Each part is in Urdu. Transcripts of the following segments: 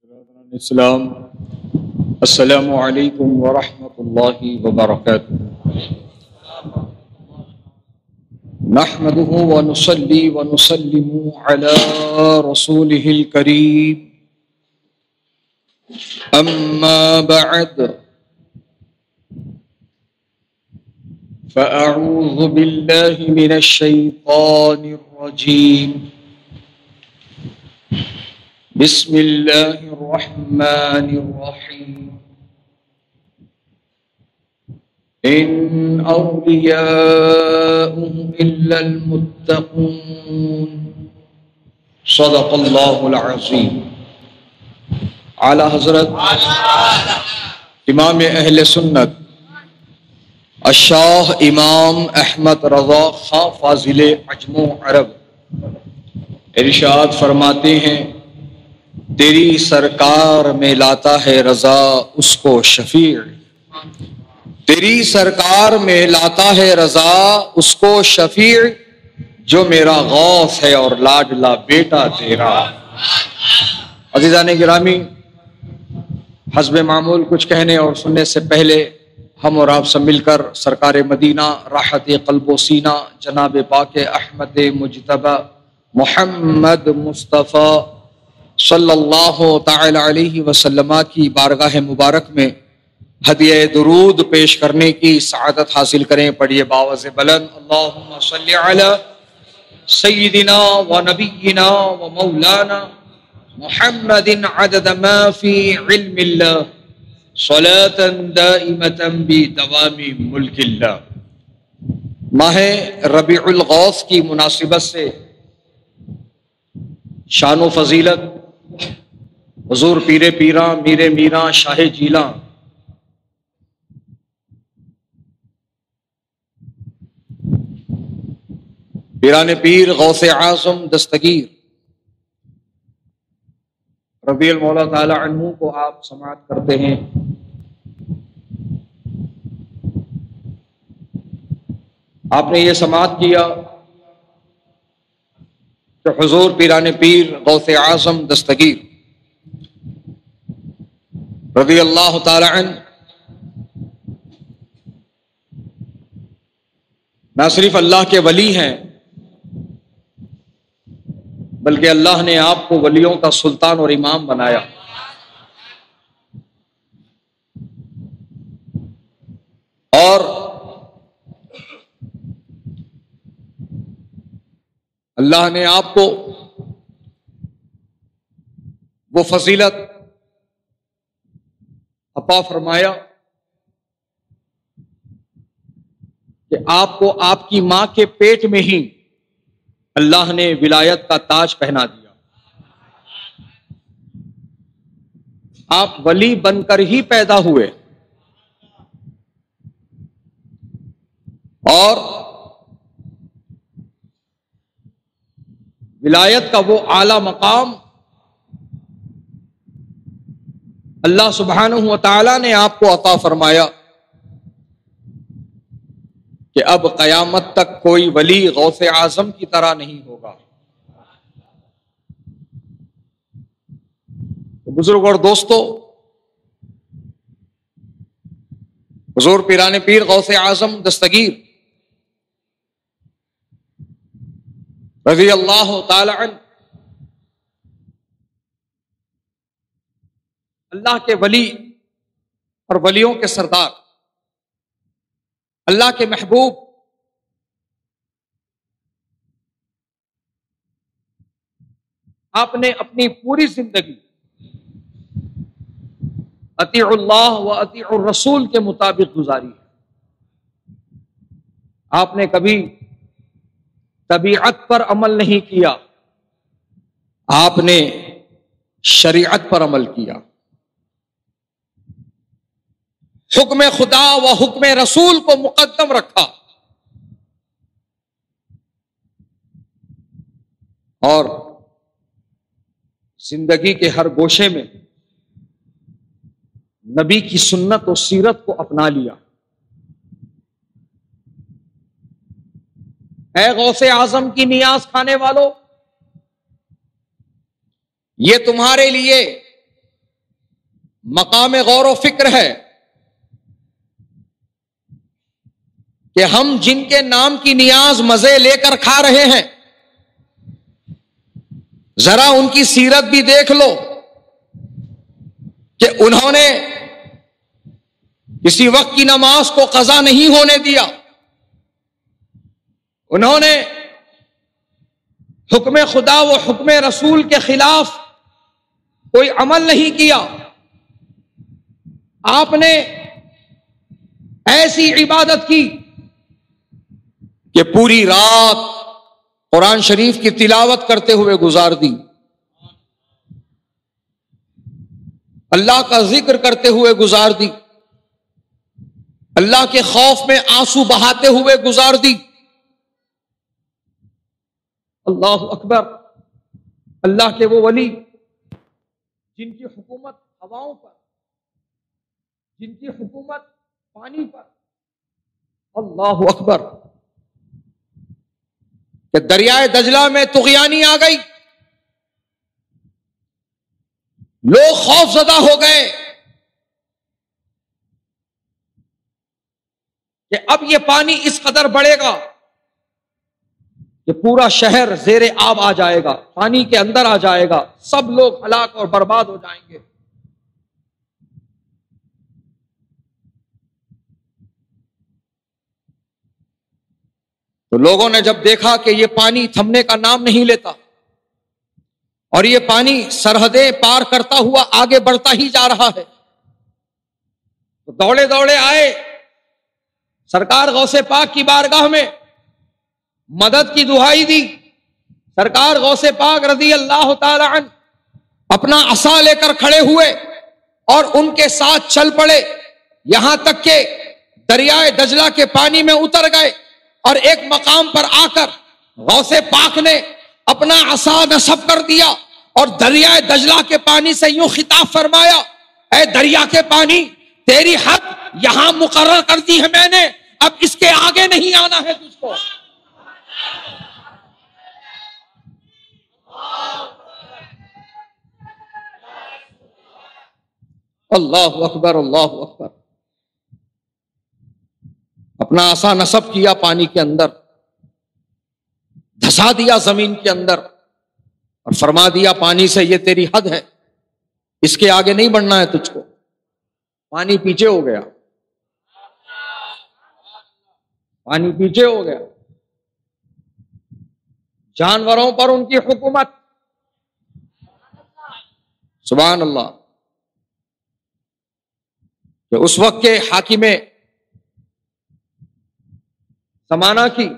السلام السلام علیکم ورحمۃ اللہ وبرکاتہ نحمده ونصلي ونسلم على رسوله الكريم اما بعد فاعوذ بالله من الشیطان الرجیم بسم اللہ الرحمن الرحیم ان اولیاؤه الا المتقون صدق اللہ العظیم۔ اعلی حضرت امام اہل سنت الشاہ امام احمد رضا خاں فاضل عجم و عرب ارشاد فرماتے ہیں، تیری سرکار میں لاتا ہے رضا اس کو شفیع، تیری سرکار میں لاتا ہے رضا اس کو شفیع، جو میرا غوث ہے اور لاڈلا بیٹا تیرا۔ عزیزان گرامی، حسب معمول کچھ کہنے اور سننے سے پہلے ہم اور آپ سے مل کر سرکار مدینہ راحت قلب و سینہ جناب پاک احمد مجتبی محمد مصطفیٰ صلی اللہ تعالی علیہ وسلم کی بارگاہ مبارک میں ہدیہ درود پیش کرنے کی سعادت حاصل کریں۔ پڑھیے باوز بلند، اللہم صلی علی سیدنا و نبینا و مولانا محمد عدد ما فی علم اللہ صلاة دائمة بدوام ملک اللہ۔ ماہ ربیع الغوث کی مناسبت سے شان و فضیلت حضور پیر پیراں میر میراں شاہ جیلاں پیران پیر غوث اعظم دستگیر رضی المولا تعالی عنہ کو آپ سماعت کرتے ہیں۔ آپ نے یہ سماعت کیا کہ حضور پیران پیر غوث اعظم دستگیر رضی اللہ تعالی عنہ نہ صرف اللہ کے ولی ہیں بلکہ اللہ نے آپ کو ولیوں کا سلطان اور امام بنایا۔ اور اللہ نے آپ کو وہ فضیلت عطا فرمایا کہ آپ کو آپ کی ماں کے پیٹ میں ہی اللہ نے ولایت کا تاج پہنا دیا۔ آپ ولی بن کر ہی پیدا ہوئے اور ولایت کا وہ اعلی مقام اللہ سبحانہ و تعالی نے آپ کو عطا فرمایا کہ اب قیامت تک کوئی ولی غوث اعظم کی طرح نہیں ہوگا۔ بزرگ اور دوستو، حضور پیران پیر غوث اعظم دستگیر رضی اللہ تعالی عنہ اللہ کے ولی اور ولیوں کے سردار، اللہ کے محبوب، آپ نے اپنی پوری زندگی اطیع اللہ و اطیع الرسول کے مطابق گزاری ہے۔ آپ نے کبھی طبیعت پر عمل نہیں کیا، آپ نے شریعت پر عمل کیا، حکم خدا و حکم رسول کو مقدم رکھا اور زندگی کے ہر گوشے میں نبی کی سنت و سیرت کو اپنا لیا۔ اے غوث اعظم کی نیاز کھانے والوں، یہ تمہارے لیے مقام غور و فکر ہے کہ ہم جن کے نام کی نیاز مزے لے کر کھا رہے ہیں، ذرا ان کی سیرت بھی دیکھ لو کہ انہوں نے کسی وقت کی نماز کو قضا نہیں ہونے دیا، انہوں نے حکم خدا و حکم رسول کے خلاف کوئی عمل نہیں کیا، آپ نے ایسی عبادت کی کہ پوری رات قرآن شریف کی تلاوت کرتے ہوئے گزار دی، اللہ کا ذکر کرتے ہوئے گزار دی، اللہ کے خوف میں آنسو بہاتے ہوئے گزار دی۔ اللہ اکبر۔ اللہ کے وہ ولی جن کی حکومت ہواؤں پر، جن کی حکومت پانی پر، اللہ اکبر، کہ دریائے دجلہ میں طغیانی آ گئی، لوگ خوف زدہ ہو گئے کہ اب یہ پانی اس قدر بڑھے گا کہ پورا شہر زیر آب آ جائے گا، پانی کے اندر آ جائے گا، سب لوگ ہلاک اور برباد ہو جائیں گے۔ تو لوگوں نے جب دیکھا کہ یہ پانی تھمنے کا نام نہیں لیتا اور یہ پانی سرحدیں پار کرتا ہوا آگے بڑھتا ہی جا رہا ہے، تو دوڑے دوڑے آئے سرکار غوث پاک کی بارگاہ میں، مدد کی دہائی دی۔ سرکار غوث پاک رضی اللہ تعالی عنہ اپنا عصا لے کر کھڑے ہوئے اور ان کے ساتھ چل پڑے، یہاں تک کہ دریائے دجلہ کے پانی میں اتر گئے، اور ایک مقام پر آ کر غوث پاک نے اپنا عصا نصب کر دیا اور دریائے دجلہ کے پانی سے یوں خطاب فرمایا، اے دریا کے پانی، تیری حد یہاں مقرر کر دی ہے میں نے، اب اس کے آگے نہیں آنا ہے تجھ کو۔ اللہ اکبر، اللہ اکبر۔ اپنا عصا نصب کیا پانی کے اندر، دھسا دیا زمین کے اندر اور فرما دیا پانی سے یہ تیری حد ہے، اس کے آگے نہیں بڑھنا ہے تجھ کو۔ پانی پیچھے ہو گیا، پانی پیچھے ہو گیا۔ جانوروں پر ان کی حکومت، سبحان اللہ، کہ اس وقت کے حاکم زمانہ کی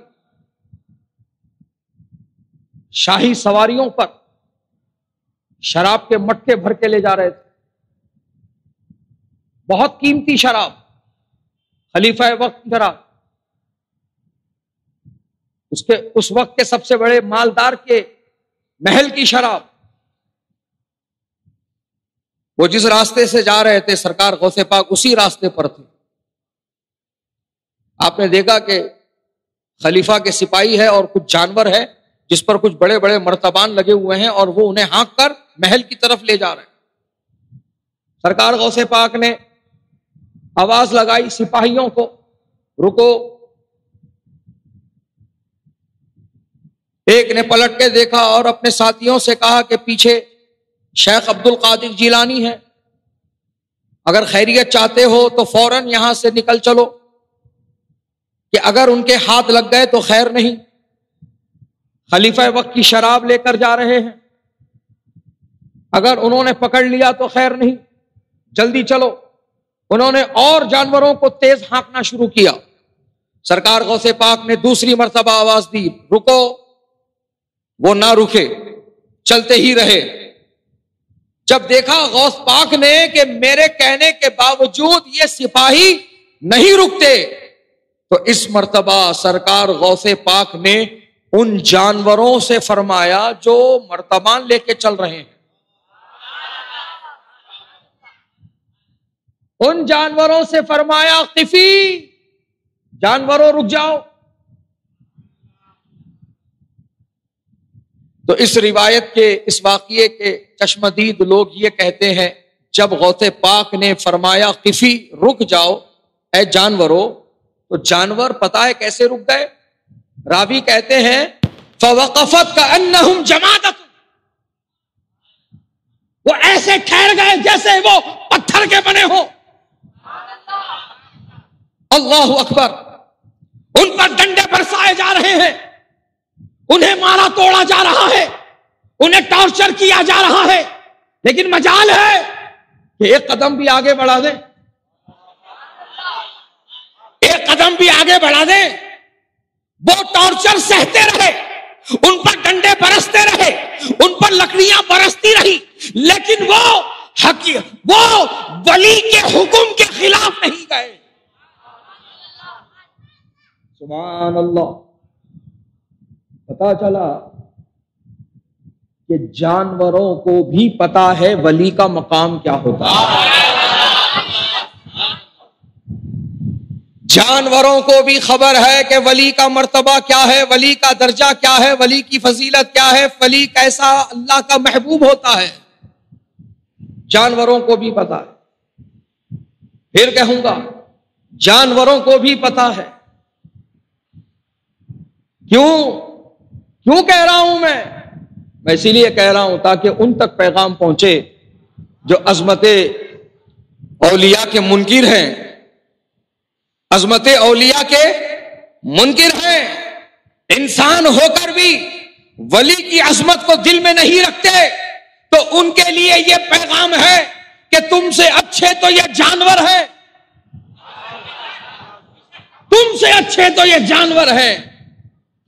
شاہی سواریوں پر شراب کے مٹکے بھر کے لے جا رہے تھے، بہت قیمتی شراب، خلیفہ وقت شراب، اس وقت کے سب سے بڑے مالدار کے محل کی شراب۔ وہ جس راستے سے جا رہے تھے سرکار غوث پاک اسی راستے پر تھے۔ آپ نے دیکھا کہ خلیفہ کے سپاہی ہے اور کچھ جانور ہے جس پر کچھ بڑے بڑے مرتبان لگے ہوئے ہیں اور وہ انہیں ہانک کر محل کی طرف لے جا رہے ہیں۔ سرکار غوث پاک نے آواز لگائی سپاہیوں کو، رکو۔ ایک نے پلٹ کے دیکھا اور اپنے ساتھیوں سے کہا کہ پیچھے شیخ عبد القادر جیلانی ہے، اگر خیریت چاہتے ہو تو فوراً یہاں سے نکل چلو، کہ اگر ان کے ہاتھ لگ گئے تو خیر نہیں، خلیفہ وقت کی شراب لے کر جا رہے ہیں، اگر انہوں نے پکڑ لیا تو خیر نہیں، جلدی چلو۔ انہوں نے اور جانوروں کو تیز ہانکنا شروع کیا۔ سرکار غوث پاک نے دوسری مرتبہ آواز دی، رکو۔ وہ نہ رکے، چلتے ہی رہے۔ جب دیکھا غوث پاک نے کہ میرے کہنے کے باوجود یہ سپاہی نہیں رکتے، تو اس مرتبہ سرکار غوث پاک نے ان جانوروں سے فرمایا جو مرتبان لے کے چل رہے ہیں، ان جانوروں سے فرمایا قفی، جانوروں رک جاؤ۔ تو اس روایت کے، اس واقعے کے چشمدید لوگ یہ کہتے ہیں جب غوث پاک نے فرمایا قفی رک جاؤ اے جانورو، تو جانور پتہ ہے کیسے رک گئے؟ راوی کہتے ہیں فوقفت کأنہم جمادۃ، وہ ایسے ٹھہر گئے جیسے وہ پتھر کے بنے ہو۔ اللہ اکبر، ان پر ڈنڈے برسائے جا رہے ہیں، انہیں مارا توڑا جا رہا ہے، انہیں ٹارچر کیا جا رہا ہے، لیکن مجال ہے کہ ایک قدم بھی آگے بڑھا دیں، ایک قدم بھی آگے بڑھا دیں۔ وہ ٹارچر سہتے رہے، ان پر ڈنڈے برستے رہے، ان پر لکڑیاں برستی رہی، لیکن وہ ولی کے حکم کے خلاف نہیں گئے۔ سبحان اللہ۔ پتا چلا کہ جانوروں کو بھی پتا ہے ولی کا مقام کیا ہوتا ہے، جانوروں کو بھی خبر ہے کہ ولی کا مرتبہ کیا ہے، ولی کا درجہ کیا ہے، ولی کی فضیلت کیا ہے، ولی کیسا اللہ کا محبوب ہوتا ہے، جانوروں کو بھی پتا ہے۔ پھر کہوں گا جانوروں کو بھی پتا ہے۔ کیوں کہہ رہا ہوں میں اسی لیے کہہ رہا ہوں تاکہ ان تک پیغام پہنچے جو عظمت اولیاء کے منکر ہیں، عظمت اولیاء کے منکر ہیں، انسان ہو کر بھی ولی کی عظمت کو دل میں نہیں رکھتے، تو ان کے لیے یہ پیغام ہے کہ تم سے اچھے تو یہ جانور ہیں، تم سے اچھے تو یہ جانور ہیں،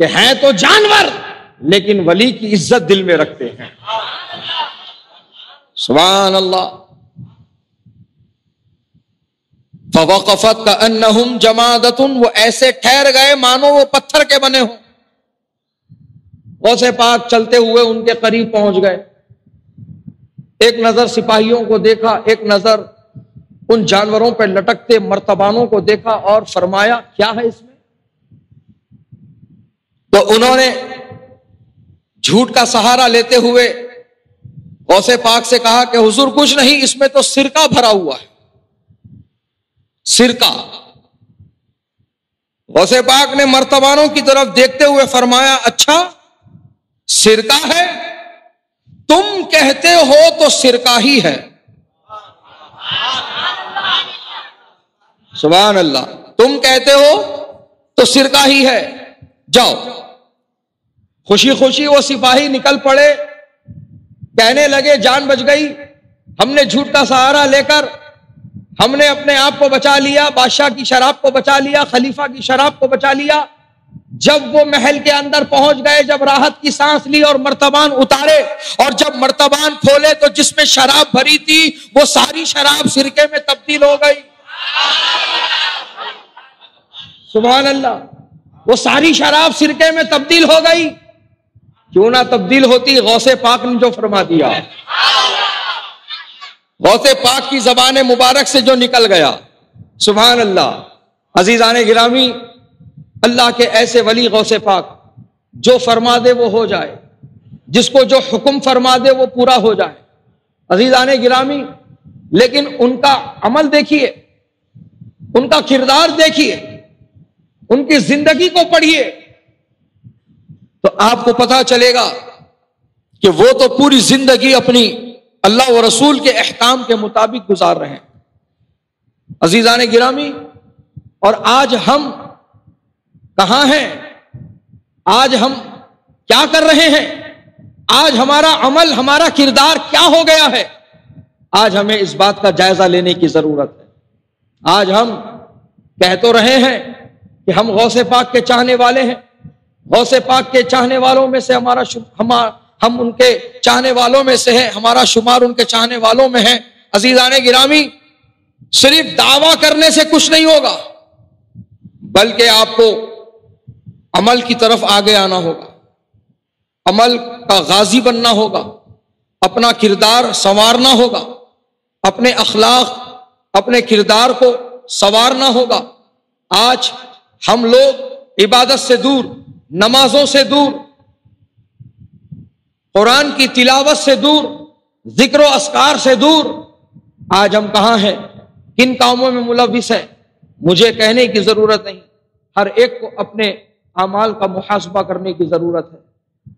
کہ ہیں تو جانور لیکن ولی کی عزت دل میں رکھتے ہیں۔ سبحان اللہ۔ فوقفت کأنہم جمادۃ، وہ ایسے ٹھہر گئے مانو وہ پتھر کے بنے ہوں۔ غوث پاک چلتے ہوئے ان کے قریب پہنچ گئے، ایک نظر سپاہیوں کو دیکھا، ایک نظر ان جانوروں پہ لٹکتے مرتبانوں کو دیکھا، اور فرمایا کیا ہے اس میں؟ تو انہوں نے جھوٹ کا سہارا لیتے ہوئے غوث پاک سے کہا کہ حضور کچھ نہیں، اس میں تو سرکہ بھرا ہوا ہے، سرکہ۔ غوث پاک نے مرتبانوں کی طرف دیکھتے ہوئے فرمایا اچھا سرکہ ہے، تم کہتے ہو تو سرکہ ہی ہے۔ سبحان اللہ، تم کہتے ہو تو سرکہ ہی ہے، جاؤ۔ خوشی خوشی وہ سپاہی نکل پڑے، کہنے لگے جان بچ گئی، ہم نے جھوٹ کا سہارا لے کر ہم نے اپنے آپ کو بچا لیا، بادشاہ کی شراب کو بچا لیا، خلیفہ کی شراب کو بچا لیا۔ جب وہ محل کے اندر پہنچ گئے، جب راحت کی سانس لی اور مرتبان اتارے، اور جب مرتبان کھولے تو جس میں شراب بھری تھی وہ ساری شراب سرکے میں تبدیل ہو گئی۔ سبحان اللہ، وہ ساری شراب سرکے میں تبدیل ہو گئی۔ کیوں نہ تبدیل ہوتی، غوث پاک نے جو فرما دیا، غوث پاک کی زبان مبارک سے جو نکل گیا۔ سبحان اللہ۔ عزیزان گرامی، اللہ کے ایسے ولی غوث پاک، جو فرما دے وہ ہو جائے، جس کو جو حکم فرما دے وہ پورا ہو جائے۔ عزیزان گرامی، لیکن ان کا عمل دیکھیے، ان کا کردار دیکھیے، ان کی زندگی کو پڑھیے، تو آپ کو پتا چلے گا کہ وہ تو پوری زندگی اپنی اللہ و رسول کے احکام کے مطابق گزار رہے ہیں۔ عزیزان گرامی، اور آج ہم کہاں ہیں؟ آج ہم کیا کر رہے ہیں؟ آج ہمارا عمل، ہمارا کردار کیا ہو گیا ہے؟ آج ہمیں اس بات کا جائزہ لینے کی ضرورت ہے۔ آج ہم کہہ تو رہے ہیں کہ ہم غوث پاک کے چاہنے والے ہیں، غوث پاک کے چاہنے والوں میں سے ہم ان کے چاہنے والوں میں سے ہیں، ہمارا شمار ان کے چاہنے والوں میں ہے۔ عزیزان گرامی، صرف دعویٰ کرنے سے کچھ نہیں ہوگا، بلکہ آپ کو عمل کی طرف آگے آنا ہوگا، عمل کا غازی بننا ہوگا، اپنا کردار سنوارنا ہوگا، اپنے اخلاق، اپنے کردار کو سنوارنا ہوگا۔ آج ہم لوگ عبادت سے دور، نمازوں سے دور، قرآن کی تلاوت سے دور، ذکر و اذکار سے دور، آج ہم کہاں ہیں، کن کاموں میں ملوث ہیں، مجھے کہنے کی ضرورت نہیں. ہر ایک کو اپنے اعمال کا محاسبہ کرنے کی ضرورت ہے،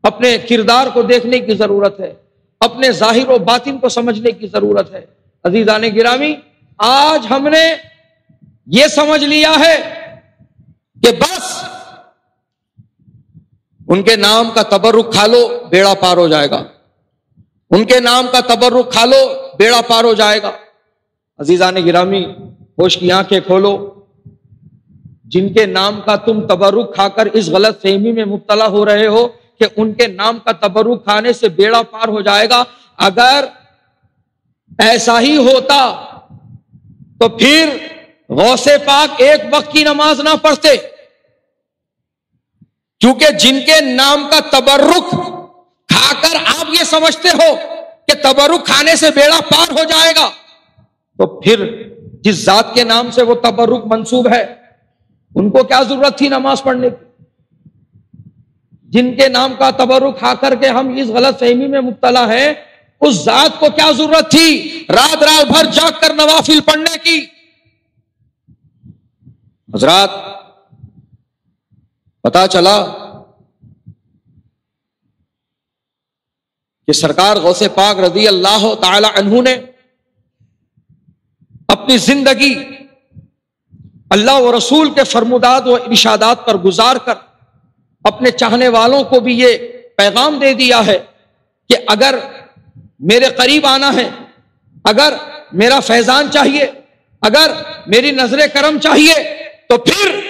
اپنے کردار کو دیکھنے کی ضرورت ہے، اپنے ظاہر و باطن کو سمجھنے کی ضرورت ہے. عزیزان گرامی، آج ہم نے یہ سمجھ لیا ہے کہ بس ان کے نام کا تبرک کھا لو بیڑا پار ہو جائے گا، ان کے نام کا تبرک کھا لو بیڑا پار ہو جائے گا. عزیزان گرامی، ہوش کی آنکھیں کھولو. جن کے نام کا تم تبرک کھا کر اس غلط فہمی میں مبتلا ہو رہے ہو کہ ان کے نام کا تبرک کھانے سے بیڑا پار ہو جائے گا، اگر ایسا ہی ہوتا تو پھر غوث پاک ایک وقت کی نماز نہ پڑھتے. کیونکہ جن کے نام کا تبرک کھا کر آپ یہ سمجھتے ہو کہ تبرک کھانے سے بیڑا پار ہو جائے گا، تو پھر جس ذات کے نام سے وہ تبرک منسوب ہے ان کو کیا ضرورت تھی نماز پڑھنے کی؟ جن کے نام کا تبرک کھا کر کے ہم اس غلط فہمی میں مبتلا ہیں، اس ذات کو کیا ضرورت تھی رات رات بھر جاگ کر نوافل پڑھنے کی؟ حضرات، پتا چلا کہ سرکار غوث پاک رضی اللہ تعالی عنہ نے اپنی زندگی اللہ و رسول کے فرمودات و ارشادات پر گزار کر اپنے چاہنے والوں کو بھی یہ پیغام دے دیا ہے کہ اگر میرے قریب آنا ہے، اگر میرا فیضان چاہیے، اگر میری نظر کرم چاہیے، تو پھر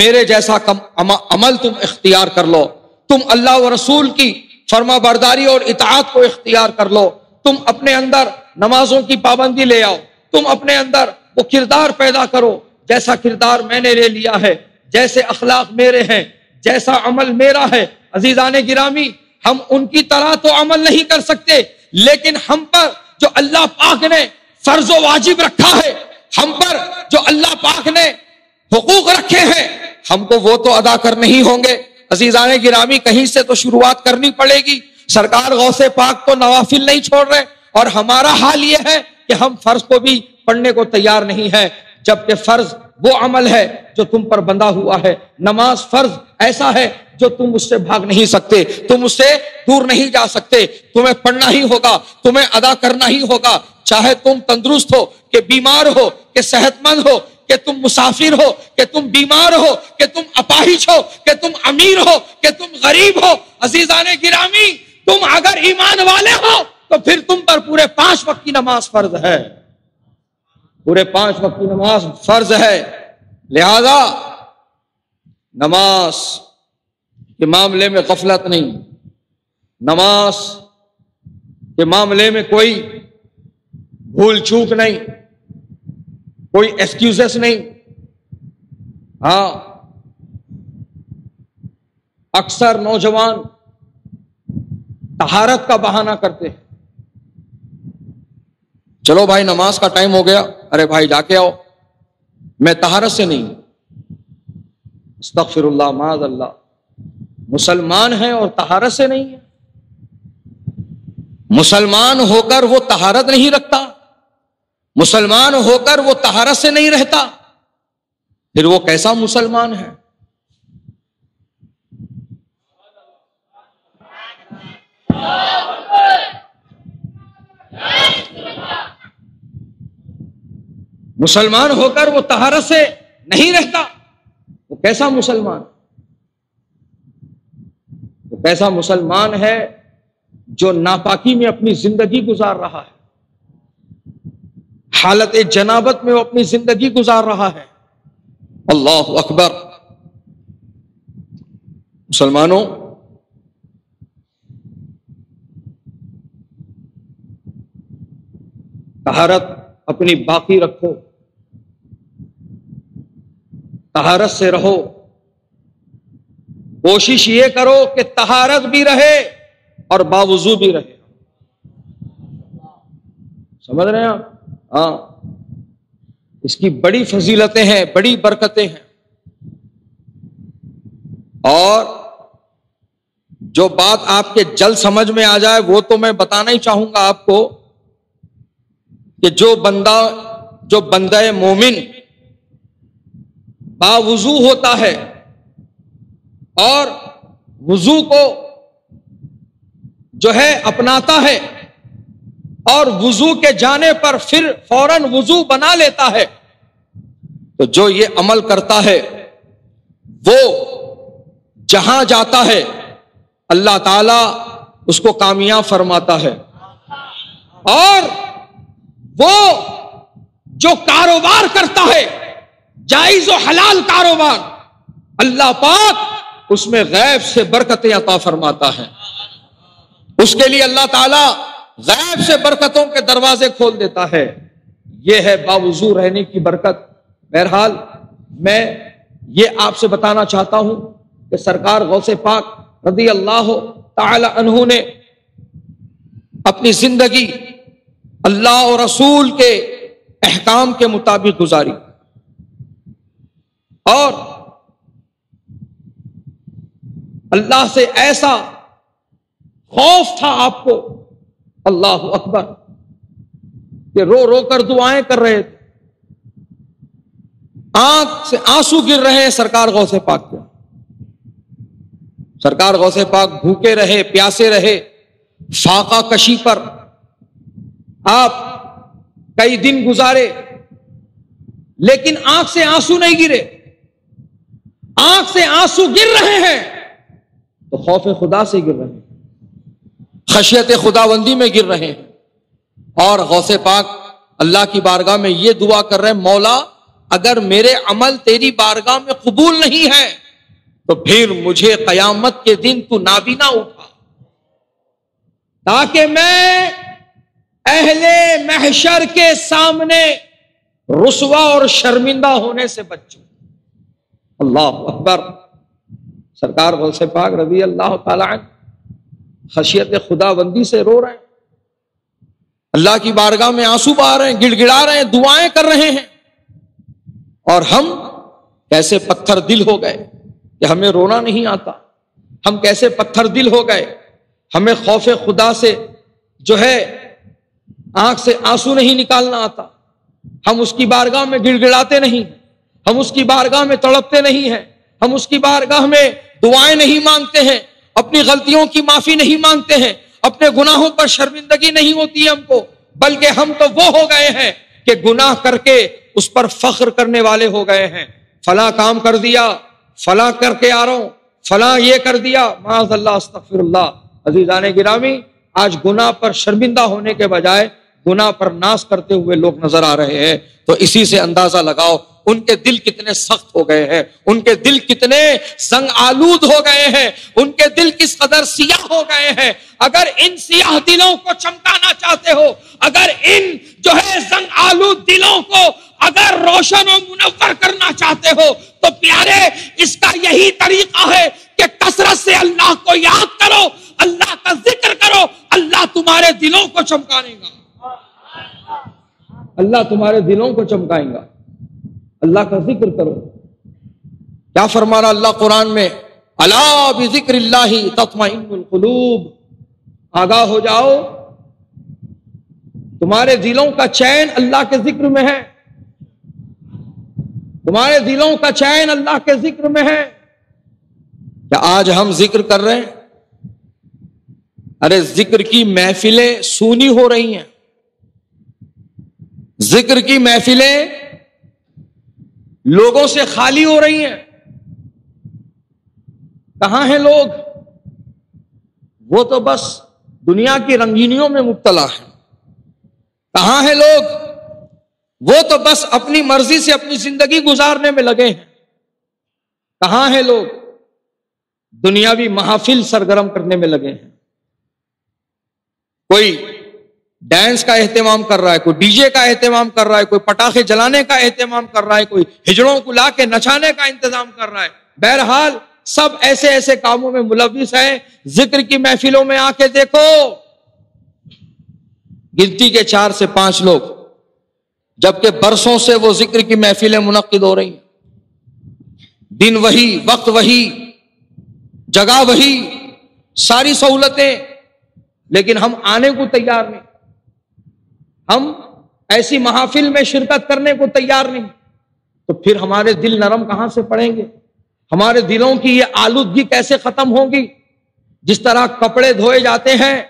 میرے جیسا عمل تم اختیار کر لو. تم اللہ و رسول کی فرما برداری اور اطاعت کو اختیار کر لو. تم اپنے اندر نمازوں کی پابندی لے آؤ. تم اپنے اندر وہ کردار پیدا کرو جیسا کردار میں نے لے لیا ہے، جیسے اخلاق میرے ہیں، جیسا عمل میرا ہے. عزیزان گرامی، ہم ان کی طرح تو عمل نہیں کر سکتے، لیکن ہم پر جو اللہ پاک نے فرض و واجب رکھا ہے، ہم پر جو اللہ پاک نے حقوق رکھے ہیں، ہم کو وہ تو ادا کرنے ہی ہوں گے. عزیزان گرامی، کہیں سے تو شروعات کرنی پڑے گی. سرکار غوث پاک تو نوافل نہیں چھوڑ رہے، اور ہمارا حال یہ ہے کہ ہم فرض کو بھی پڑھنے کو تیار نہیں ہے، جبکہ فرض وہ عمل ہے جو تم پر بندھا ہوا ہے. نماز فرض ایسا ہے جو تم اس سے بھاگ نہیں سکتے، تم اس سے دور نہیں جا سکتے. تمہیں پڑھنا ہی ہوگا، تمہیں ادا کرنا ہی ہوگا، چاہے تم تندرست ہو کہ بیمار ہو کہ صحت مند ہو، کہ تم مسافر ہو کہ تم بیمار ہو، کہ تم اپاہج ہو کہ تم امیر ہو کہ تم غریب ہو. عزیزان گرامی، تم اگر ایمان والے ہو تو پھر تم پر پورے 5 وقت کی نماز فرض ہے، پورے 5 وقت کی نماز فرض ہے. لہذا نماز کے معاملے میں غفلت نہیں، نماز کے معاملے میں کوئی بھول چوک نہیں، کوئی ایکسکیوزز نہیں. ہاں، اکثر نوجوان طہارت کا بہانہ کرتے ہیں. چلو بھائی نماز کا ٹائم ہو گیا، ارے بھائی جا کے آؤ، میں طہارت سے نہیں. استغفر اللہ، معاذ اللہ. مسلمان ہیں اور طہارت سے نہیں ہے. مسلمان ہو کر وہ طہارت نہیں رکھتا، مسلمان ہو کر وہ طہارت سے نہیں رہتا، پھر وہ کیسا مسلمان ہے؟ مسلمان ہو کر وہ طہارت سے نہیں رہتا، وہ کیسا مسلمان؟ وہ کیسا مسلمان ہے جو ناپاکی میں اپنی زندگی گزار رہا ہے، حالت جنابت میں وہ اپنی زندگی گزار رہا ہے. اللہ اکبر. مسلمانوں، طہارت اپنی باقی رکھو، طہارت سے رہو. کوشش یہ کرو کہ طہارت بھی رہے اور باوضو بھی رہے. سمجھ رہے ہیں آپ؟ ہاں، اس کی بڑی فضیلتیں ہیں، بڑی برکتیں ہیں. اور جو بات آپ کے جلد سمجھ میں آ جائے وہ تو میں بتانا ہی چاہوں گا آپ کو کہ جو بندہ مومن باوضو ہوتا ہے اور وضو کو جو ہے اپناتا ہے اور وضو کے جانے پر پھر فوراً وضو بنا لیتا ہے، تو جو یہ عمل کرتا ہے وہ جہاں جاتا ہے اللہ تعالی اس کو کامیاب فرماتا ہے، اور وہ جو کاروبار کرتا ہے جائز و حلال کاروبار، اللہ پاک اس میں غیب سے برکتیں عطا فرماتا ہے، اس کے لیے اللہ تعالی غیب سے برکتوں کے دروازے کھول دیتا ہے۔ یہ ہے باوضو رہنے کی برکت۔ بہرحال میں یہ آپ سے بتانا چاہتا ہوں کہ سرکار غوث پاک رضی اللہ تعالی عنہ نے اپنی زندگی اللہ اور رسول کے احکام کے مطابق گزاری، اور اللہ سے ایسا خوف تھا آپ کو، اللہ اکبر، کہ رو رو کر دعائیں کر رہے تھے، آنکھ سے آنسو گر رہے ہیں سرکار غوث پاک کے۔ سرکار غوث پاک بھوکے رہے، پیاسے رہے، فاقہ کشی پر آپ کئی دن گزارے، لیکن آنکھ سے آنسو نہیں گرے۔ آنکھ سے آنسو گر رہے ہیں تو خوف خدا سے گر رہے ہیں، خشیت خداوندی میں گر رہے ہیں، اور غوث پاک اللہ کی بارگاہ میں یہ دعا کر رہے ہیں، مولا اگر میرے عمل تیری بارگاہ میں قبول نہیں ہے تو پھر مجھے قیامت کے دن تو نابینا اٹھا، تاکہ میں اہل محشر کے سامنے رسوا اور شرمندہ ہونے سے بچوں۔ اللہ اکبر۔ سرکار غوث پاک رضی اللہ تعالی عنہ خشیت خداوندی سے رو رہے ہیں، اللہ کی بارگاہ میں آنسو بہا رہے ہیں، گڑ گڑا رہے ہیں، دعائیں کر رہے ہیں، اور ہم کیسے پتھر دل ہو گئے کہ ہمیں رونا نہیں آتا، ہم کیسے پتھر دل ہو گئے، ہمیں خوف خدا سے جو ہے آنکھ سے آنسو نہیں نکالنا آتا، ہم اس کی بارگاہ میں گڑ گڑاتے نہیں، ہم اس کی بارگاہ میں تڑپتے نہیں ہیں، ہم اس کی بارگاہ میں دعائیں نہیں مانگتے ہیں، اپنی غلطیوں کی معافی نہیں مانگتے ہیں، اپنے گناہوں پر شرمندگی نہیں ہوتی ہے ہم کو، بلکہ ہم تو وہ ہو گئے ہیں کہ گناہ کر کے اس پر فخر کرنے والے ہو گئے ہیں، فلاں کام کر دیا، فلاں کر کے آ رہا ہوں، فلاں یہ کر دیا، معاذ اللہ استغفر اللہ۔ عزیزان گرامی، آج گناہ پر شرمندہ ہونے کے بجائے گناہ پر ناز کرتے ہوئے لوگ نظر آ رہے ہیں، تو اسی سے اندازہ لگاؤ ان کے دل کتنے سخت ہو گئے ہیں، ان کے دل کتنے زنگ آلود ہو گئے ہیں، ان کے دل کس قدر سیاہ ہو گئے ہیں۔ اگر ان سیاہ دلوں کو چمکانا چاہتے ہو، اگر ان جو ہے زنگ آلود دلوں کو اگر روشن و منور کرنا چاہتے ہو تو پیارے اس کا یہی طریقہ ہے کہ کثرت سے اللہ کو یاد کرو، اللہ کا ذکر کرو، اللہ تمہارے دلوں کو چمکائے گا، اللہ تمہارے دلوں کو چمکائے گا۔ اللہ کا ذکر کرو۔ کیا فرما رہا اللہ قرآن میں؟ الا بذکر اللہ تطمئن القلوب، آگاہ ہو جاؤ، تمہارے دلوں کا چین اللہ کے ذکر میں ہے، تمہارے دلوں کا چین اللہ کے ذکر میں ہے۔ کیا آج ہم ذکر کر رہے ہیں؟ ارے ذکر کی محفلیں سونی ہو رہی ہیں، ذکر کی محفلیں لوگوں سے خالی ہو رہی ہیں۔ کہاں ہیں لوگ؟ وہ تو بس دنیا کی رنگینیوں میں مبتلا ہیں۔ کہاں ہیں لوگ؟ وہ تو بس اپنی مرضی سے اپنی زندگی گزارنے میں لگے ہیں۔ کہاں ہیں لوگ؟ دنیاوی محافل سرگرم کرنے میں لگے ہیں۔ کوئی ڈانس کا اہتمام کر رہا ہے، کوئی ڈی جے کا اہتمام کر رہا ہے، کوئی پٹاخے جلانے کا اہتمام کر رہا ہے، کوئی ہجڑوں کو لا کے نچانے کا انتظام کر رہا ہے۔ بہرحال سب ایسے ایسے کاموں میں ملوث ہیں۔ ذکر کی محفلوں میں آ کے دیکھو، گنتی کے 4 سے 5 لوگ، جبکہ برسوں سے وہ ذکر کی محفلیں منعقد ہو رہی ہیں، دن وہی، وقت وہی، جگہ وہی، ساری سہولتیں، لیکن ہم آنے کو تیار نہیں، ہم ایسی محافل میں شرکت کرنے کو تیار نہیں، تو پھر ہمارے دل نرم کہاں سے پڑیں گے؟ ہمارے دلوں کی یہ آلودگی کیسے ختم ہوگی؟ جس طرح کپڑے دھوئے جاتے ہیں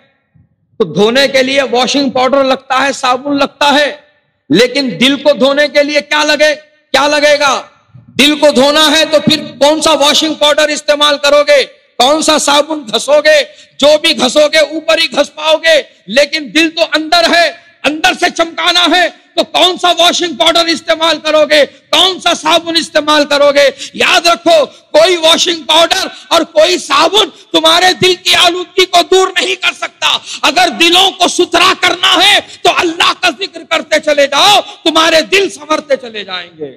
تو دھونے کے لیے واشنگ پاؤڈر لگتا ہے، صابن لگتا ہے، لیکن دل کو دھونے کے لیے کیا لگے گا؟ دل کو دھونا ہے تو پھر کون سا واشنگ پاؤڈر استعمال کرو گے؟ کون سا صابن گھسو گے؟ جو بھی گھسو گے اوپر ہی گھس پاؤ گے، لیکن دل تو اندر ہے، اندر سے چمکانا ہے تو کون سا واشنگ پاؤڈر استعمال کرو گے؟ کون سا صابن استعمال کرو گے؟ یاد رکھو، کوئی واشنگ پاؤڈر اور کوئی صابن تمہارے دل کی آلودگی کو دور نہیں کر سکتا۔ اگر دلوں کو ستھرا کرنا ہے تو اللہ کا ذکر کرتے چلے جاؤ، تمہارے دل سنورتے چلے جائیں گے۔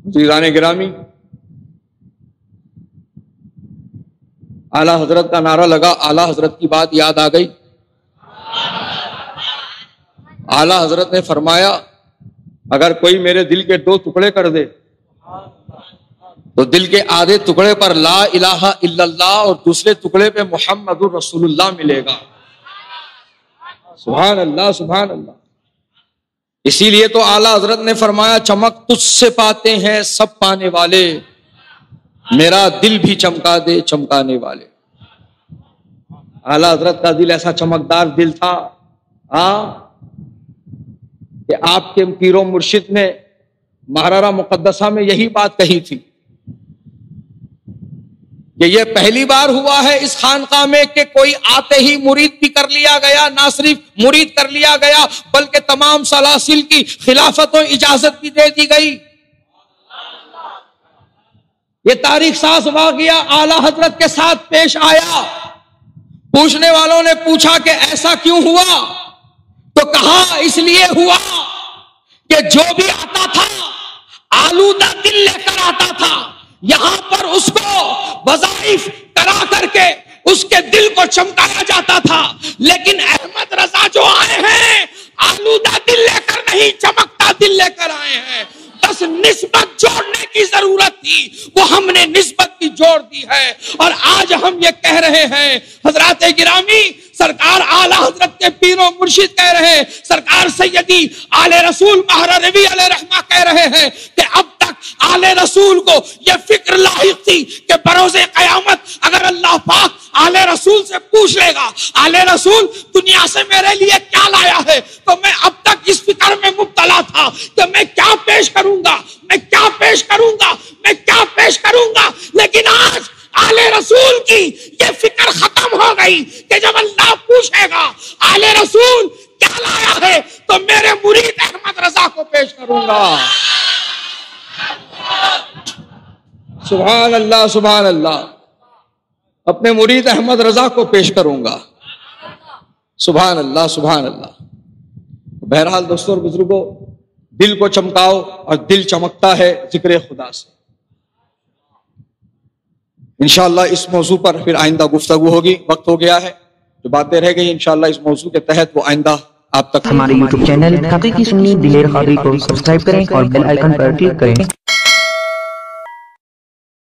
عزیزان گرامی، اعلیٰ حضرت کا نعرہ لگا، اعلیٰ حضرت کی بات یاد آ گئی۔ اعلیٰ حضرت نے فرمایا اگر کوئی میرے دل کے 2 ٹکڑے کر دے تو دل کے آدھے ٹکڑے پر لا الہ الا اللہ اور دوسرے ٹکڑے پہ محمد رسول اللہ ملے گا۔ سبحان اللہ، سبحان اللہ۔ اسی لیے تو اعلیٰ حضرت نے فرمایا چمک تجھ سے پاتے ہیں سب پانے والے، میرا دل بھی چمکا دے چمکانے والے۔ اعلیٰ حضرت کا دل ایسا چمکدار دل تھا کہ آپ کے پیر و مرشد نے محررہ مقدسہ میں یہی بات کہی تھی کہ یہ پہلی بار ہوا ہے اس خانقاہ میں کہ کوئی آتے ہی مرید بھی کر لیا گیا، نہ صرف مرید کر لیا گیا بلکہ تمام سلاسل کی خلافت و اجازت بھی دے دی گئی۔ یہ تاریخ ساز واقعہ اعلیٰ حضرت کے ساتھ پیش آیا۔ پوچھنے والوں نے پوچھا کہ ایسا کیوں ہوا؟ تو کہا اس لیے ہوا کہ جو بھی آتا تھا آلودہ دل لے کر آتا تھا، یہاں پر اس کو وظائف کرا کر کے اس کے دل کو چمکایا جاتا تھا، لیکن احمد رضا جو آئے ہیں آلودہ دل لے کر نہیں، چمکتا دل لے کر آئے ہیں۔ بس نسبت جوڑنے کی ضرورت تھی، وہ ہم نے نسبت بھی جوڑ دی ہے، اور آج ہم یہ کہہ رہے ہیں حضرات گرامی، سرکار اعلیٰ حضرت کے پیر و مرشد کہہ رہے ہیں، سرکار سیدی آل رسول ماہر ربیع علیہ رحمہ کہہ رہے ہیں کہ اب تک آل رسول کو یہ فکر لاحق تھی کہ بروز قیامت اگر اللہ پاک آل رسول سے پوچھ لے گا آل رسول دنیا سے میرے لیے کیا لایا ہے، تو میں اب تک اس فکر میں مبتلا تھا کہ میں کیا پیش کروں گا، میں کیا پیش کروں گا، میں کیا پیش کروں گا، لیکن آج آل رسول کی یہ فکر ختم ہو گئی کہ جب اللہ پوچھے گا آل رسول کیا لایا ہے تو میرے مرید احمد رضا کو پیش کروں گا۔ سبحان اللہ، سبحان اللہ، اپنے مرید احمد رضا کو پیش کروں گا۔ سبحان اللہ، سبحان اللہ۔ بہرحال دوستوں اور بزرگوں، دل کو چمکاؤ اور دل چمکتا ہے ذکر خدا سے۔ انشاءاللہ اس موضوع پر پھر آئندہ گفتگو ہوگی، وقت ہو گیا ہے، جو باتیں رہ گئی انشاءاللہ اس موضوع کے تحت وہ آئندہ آپ تک۔ ہمارے یوٹیوب چینل حقیقی سنی دلیر قادری کو سبسکرائب کریں اور بیل آئیکن پر کلک کریں۔